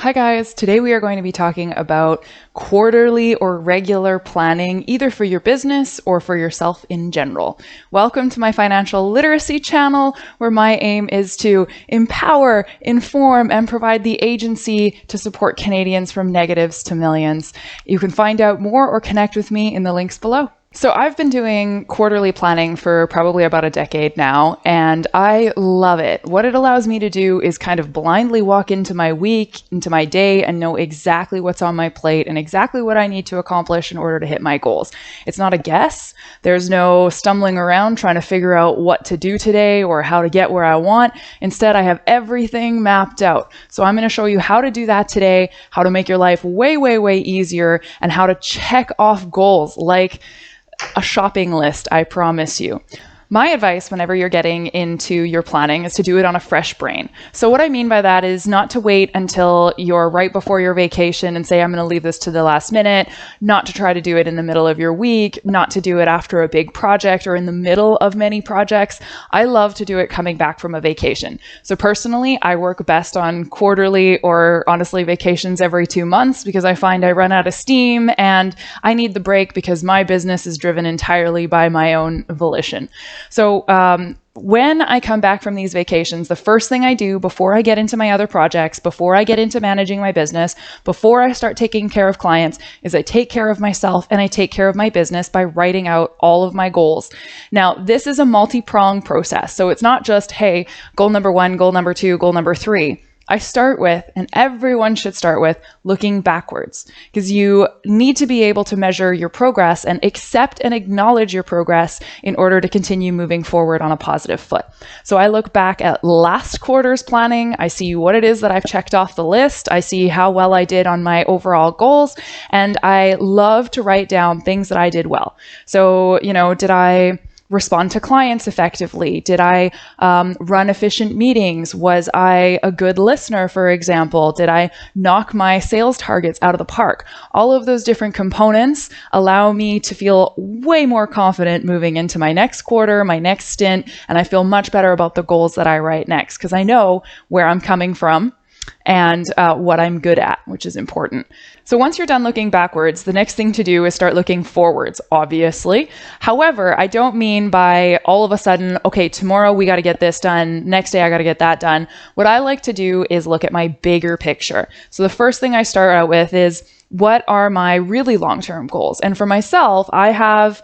Hi guys, today we are going to be talking about quarterly or regular planning, either for your business or for yourself in general. Welcome to my financial literacy channel, where my aim is to empower, inform, and provide the agency to support Canadians from negatives to millions. You can find out more or connect with me in the links below. So I've been doing quarterly planning for probably about a decade now, and I love it. What it allows me to do is kind of blindly walk into my week, into my day, and know exactly what's on my plate and exactly what I need to accomplish in order to hit my goals. It's not a guess. There's no stumbling around trying to figure out what to do today or how to get where I want. Instead, I have everything mapped out. So I'm going to show you how to do that today, how to make your life way, way, way easier, and how to check off goals like a shopping list, I promise you. My advice whenever you're getting into your planning is to do it on a fresh brain. So what I mean by that is not to wait until you're right before your vacation and say, I'm going to leave this to the last minute, not to try to do it in the middle of your week, not to do it after a big project or in the middle of many projects. I love to do it coming back from a vacation. So personally, I work best on quarterly or honestly vacations every 2 months because I find I run out of steam and I need the break because my business is driven entirely by my own volition. So when I come back from these vacations, the first thing I do before I get into my other projects, before I get into managing my business, before I start taking care of clients, is I take care of myself and I take care of my business by writing out all of my goals. Now, this is a multi-pronged process. So it's not just, hey, goal number 1, goal number 2, goal number 3. I start with, and everyone should start with, looking backwards, because you need to be able to measure your progress and accept and acknowledge your progress in order to continue moving forward on a positive foot. So I look back at last quarter's planning. I see what it is that I've checked off the list. I see how well I did on my overall goals, and I love to write down things that I did well. So, did I respond to clients effectively? Did I run efficient meetings? Was I a good listener, for example? Did I knock my sales targets out of the park? All of those different components allow me to feel way more confident moving into my next quarter, my next stint, and I feel much better about the goals that I write next because I know where I'm coming from and what I'm good at, which is important. So once you're done looking backwards, the next thing to do is start looking forwards, obviously. However, I don't mean by all of a sudden, okay, tomorrow we got to get this done, next day I got to get that done. What I like to do is look at my bigger picture. So the first thing I start out with is, what are my really long-term goals? And for myself, I have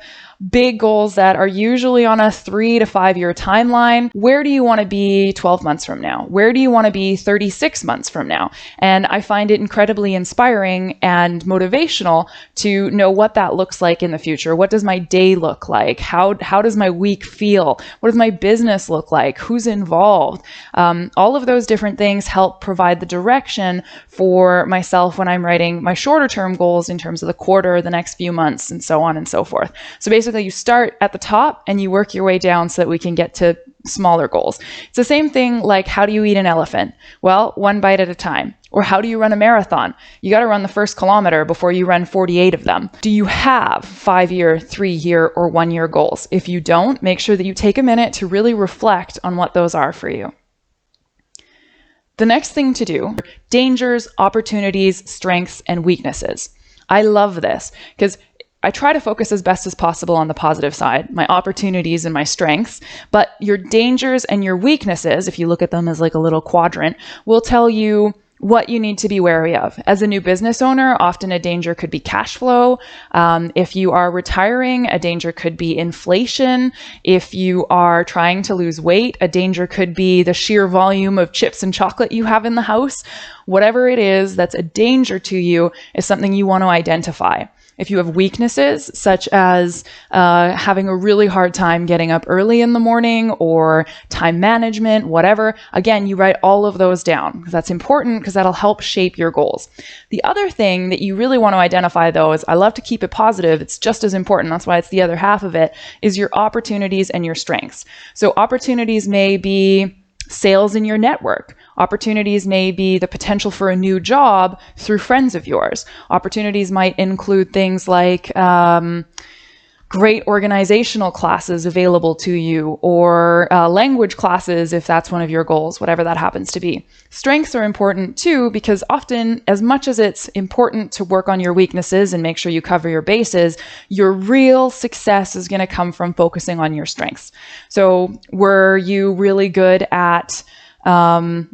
big goals that are usually on a 3 to 5 year timeline. Where do you want to be 12 months from now? Where do you want to be 36 months from now? And I find it incredibly inspiring and motivational to know what that looks like in the future. What does my day look like? How does my week feel? What does my business look like? Who's involved? All of those different things help provide the direction for myself when I'm writing my shorter term goals in terms of the quarter, the next few months, and so on and so forth. So basically, you start at the top and you work your way down so that we can get to smaller goals. It's the same thing like, how do you eat an elephant? Well, one bite at a time. Or how do you run a marathon? You got to run the first kilometer before you run 48 of them. Do you have 5-year, 3-year, or 1-year goals? If you don't, make sure that you take a minute to really reflect on what those are for you. The next thing to do, dangers, opportunities, strengths, and weaknesses. I love this because I try to focus as best as possible on the positive side, my opportunities and my strengths, but your dangers and your weaknesses, if you look at them as like a little quadrant, will tell you what you need to be wary of. As a new business owner, often a danger could be cash flow. If you are retiring, a danger could be inflation. If you are trying to lose weight, a danger could be the sheer volume of chips and chocolate you have in the house. Whatever it is that's a danger to you is something you want to identify. If you have weaknesses, such as having a really hard time getting up early in the morning or time management, whatever, again, you write all of those down because that's important because that'll help shape your goals. The other thing that you really want to identify, though, is I love to keep it positive. It's just as important. That's why it's the other half of it, is your opportunities and your strengths. So opportunities may be sales in your network. Opportunities may be the potential for a new job through friends of yours. Opportunities might include things like great organizational classes available to you, or language classes if that's one of your goals, whatever that happens to be. Strengths are important too, because often, as much as it's important to work on your weaknesses and make sure you cover your bases, your real success is going to come from focusing on your strengths. So were you really good at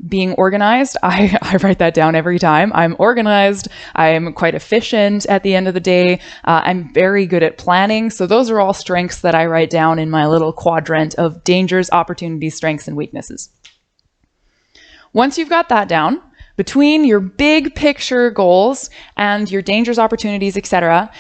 being organized? I write that down every time. I'm organized. I'm quite efficient at the end of the day. I'm very good at planning. So those are all strengths that I write down in my little quadrant of dangers, opportunities, strengths, and weaknesses. Once you've got that down, between your big picture goals and your dangers, opportunities, etc.,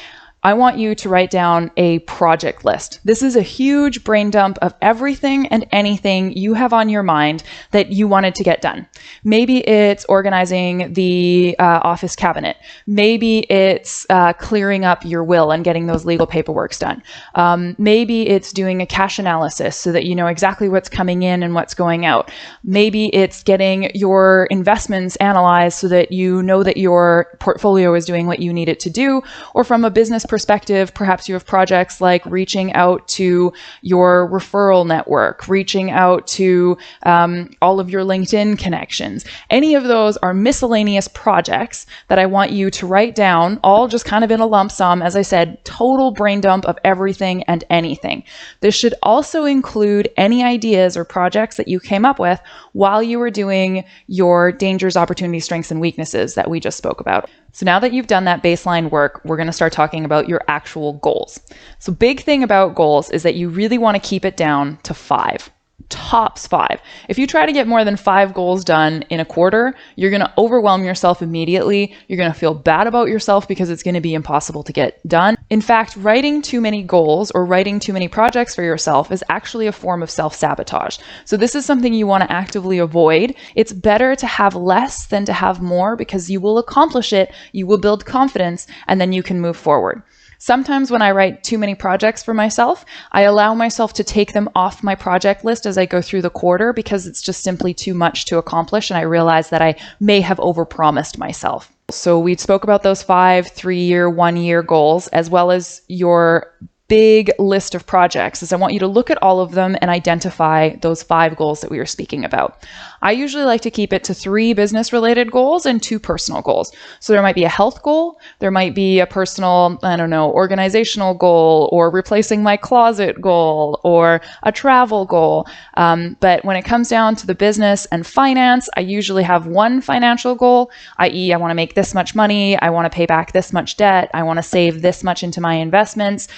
I want you to write down a project list. This is a huge brain dump of everything and anything you have on your mind that you wanted to get done. Maybe it's organizing the office cabinet. Maybe it's clearing up your will and getting those legal paperworks done. Maybe it's doing a cash analysis so that you know exactly what's coming in and what's going out. Maybe it's getting your investments analyzed so that you know that your portfolio is doing what you need it to do. Or from a business perspective, perhaps you have projects like reaching out to your referral network, reaching out to all of your LinkedIn connections. Any of those are miscellaneous projects that I want you to write down, all just kind of in a lump sum. As I said, total brain dump of everything and anything. This should also include any ideas or projects that you came up with while you were doing your dangers, opportunities, strengths, and weaknesses that we just spoke about. So now that you've done that baseline work, we're going to start talking about your actual goals. So big thing about goals is that you really want to keep it down to 5. Tops 5. If you try to get more than 5 goals done in a quarter, you're going to overwhelm yourself immediately. You're going to feel bad about yourself because it's going to be impossible to get done. In fact, writing too many goals or writing too many projects for yourself is actually a form of self-sabotage. So this is something you want to actively avoid. It's better to have less than to have more, because you will accomplish it, you will build confidence, and then you can move forward. Sometimes when I write too many projects for myself, I allow myself to take them off my project list as I go through the quarter, because it's just simply too much to accomplish, and I realize that I may have overpromised myself. So we spoke about those 5 3-year, 1-year goals, as well as your big list of projects. Is I want you to look at all of them and identify those 5 goals that we were speaking about. I usually like to keep it to 3 business related goals and 2 personal goals. So there might be a health goal, there might be a personal, organizational goal, or replacing my closet goal, or a travel goal. But when it comes down to the business and finance, I usually have 1 financial goal, i.e. I want to make this much money, I want to pay back this much debt, I want to save this much into my investments,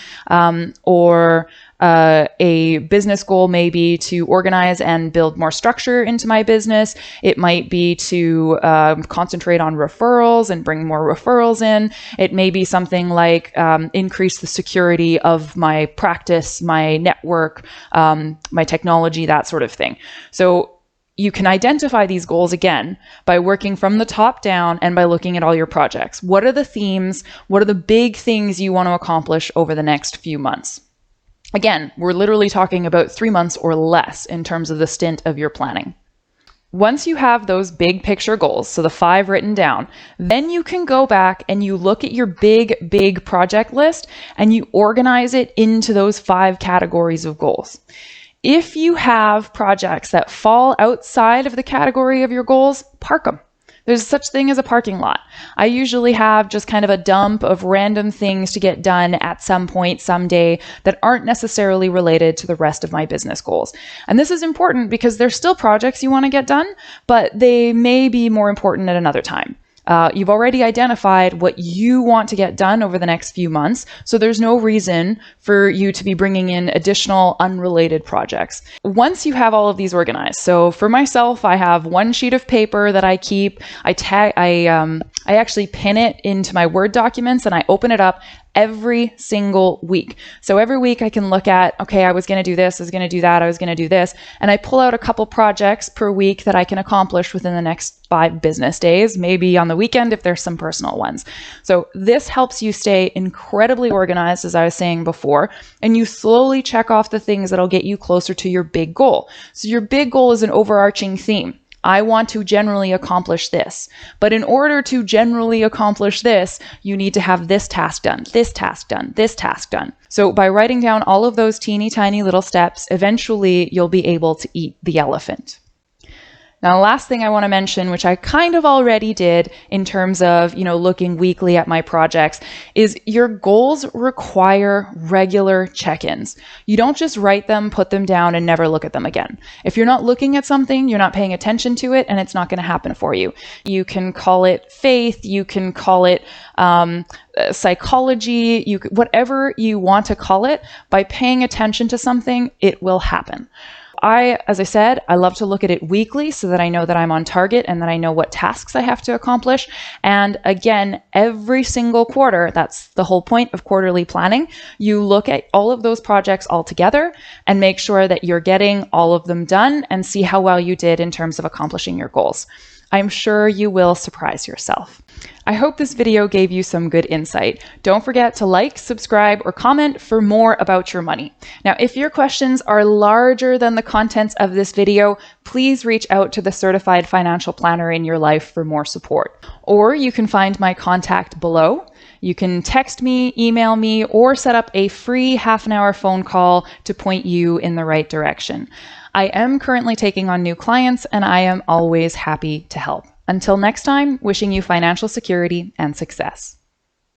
a business goal may be to organize and build more structure into my business. It might be to concentrate on referrals and bring more referrals in. It may be something like increase the security of my practice, my network, my technology, that sort of thing. So you can identify these goals again by working from the top down and by looking at all your projects. What are the themes? What are the big things you want to accomplish over the next few months? Again, we're literally talking about 3 months or less in terms of the stint of your planning. Once you have those big picture goals, so the 5 written down, then you can go back and you look at your big project list and you organize it into those 5 categories of goals. If you have projects that fall outside of the category of your goals, park them. There's such thing as a parking lot. I usually have just kind of a dump of random things to get done at some point, someday, that aren't necessarily related to the rest of my business goals. And this is important because there's still projects you want to get done, but they may be more important at another time. You've already identified what you want to get done over the next few months, so there's no reason for you to be bringing in additional unrelated projects. Once you have all of these organized, so for myself, I have 1 sheet of paper that I keep. I actually pin it into my Word documents and I open it up every single week. So every week I can look at, okay, I was going to do this, I was going to do that, I was going to do this, and I pull out a couple projects per week that I can accomplish within the next 5 business days, maybe on the weekend if there's some personal ones. So this helps you stay incredibly organized, as I was saying before, and you slowly check off the things that'll get you closer to your big goal. So your big goal is an overarching theme. I want to generally accomplish this. But in order to generally accomplish this, you need to have this task done, this task done, this task done. So by writing down all of those teeny tiny little steps, eventually you'll be able to eat the elephant. Now, the last thing I want to mention, which I kind of already did in terms of, looking weekly at my projects, is your goals require regular check-ins. You don't just write them, put them down, and never look at them again. If you're not looking at something, you're not paying attention to it, and it's not going to happen for you. You can call it faith, you can call it psychology, whatever you want to call it. By paying attention to something, it will happen. As I said, I love to look at it weekly so that I know that I'm on target and that I know what tasks I have to accomplish. And again, every single quarter, that's the whole point of quarterly planning, you look at all of those projects all together and make sure that you're getting all of them done and see how well you did in terms of accomplishing your goals. I'm sure you will surprise yourself. I hope this video gave you some good insight. Don't forget to like, subscribe, or comment for more about your money. Now, if your questions are larger than the contents of this video, please reach out to the certified financial planner in your life for more support. Or you can find my contact below. You can text me, email me, or set up a free half-an-hour phone call to point you in the right direction. I am currently taking on new clients, and I am always happy to help. Until next time, wishing you financial security and success.